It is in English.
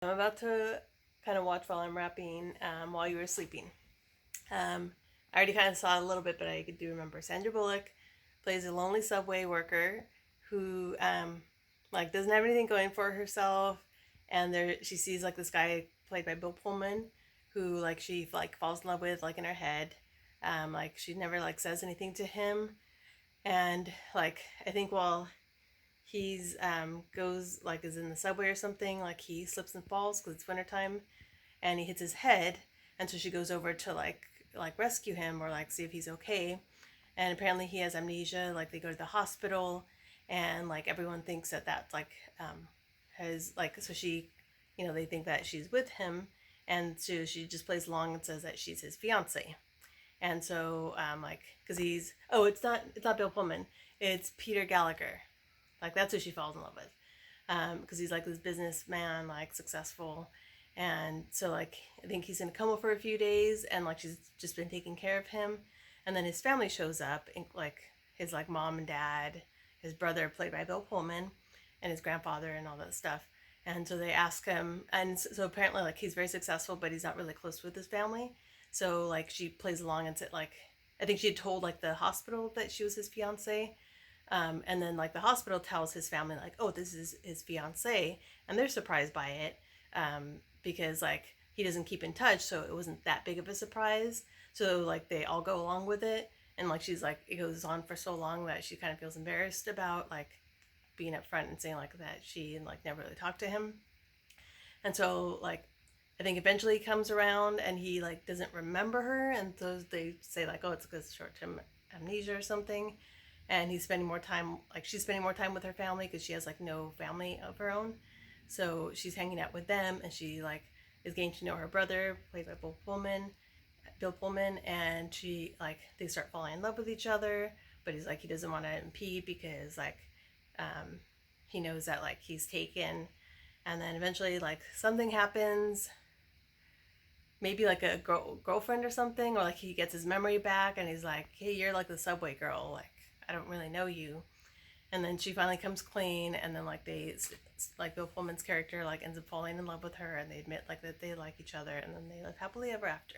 I'm about to kind of watch while I'm wrapping while you were sleeping. I already kind of saw it a little bit, but I do remember Sandra Bullock plays a lonely subway worker who like doesn't have anything going for herself, and there she sees like this guy played by Bill Pullman, who like she like falls in love with like in her head. Like she never like says anything to him, and like I think while he's goes like is in the subway or something, like he slips and falls because it's wintertime, and he hits his head, and so she goes over to like rescue him or like see if he's okay, and apparently he has amnesia. Like they go to the hospital, and like everyone thinks that that's like has like so she, they think that she's with him, and so she just plays along and says that she's his fiance. And so like because he's it's not Bill Pullman, it's Peter Gallagher. Like that's who she falls in love with, because he's like this businessman, like successful, and so like I think he's in a coma for a few days, and like she's just been taking care of him, and then his family shows up, and like his like mom and dad, his brother played by Bill Pullman, and his grandfather and all that stuff, and so they ask him, and so apparently like he's very successful, but he's not really close with his family, so like she plays along and said like I think she had told like the hospital that she was his fiance, and then like the hospital tells his family like, oh, this is his fiance, and they're surprised by it, because like he doesn't keep in touch, so it wasn't that big of a surprise. So like they all go along with it, and like she's like it goes on for so long that she kind of feels embarrassed about like being up front and saying like that she like never really talked to him, and so like I think eventually he comes around and he like doesn't remember her, and so they say like, oh, it's because short term amnesia or something, and he's spending more time like she's spending more time with her family because she has like no family of her own, so she's hanging out with them, and she like is getting to know her brother played by Bill Pullman, and she like they start falling in love with each other, but he's like he doesn't want to impede because like um, he knows that like he's taken, and then eventually like something happens, maybe like a girlfriend or something, or like he gets his memory back and he's like, hey, you're like the subway girl, like I don't really know you, and then she finally comes clean, and then like they like Bill Pullman's character like ends up falling in love with her, and they admit like that they like each other, and then they live happily ever after.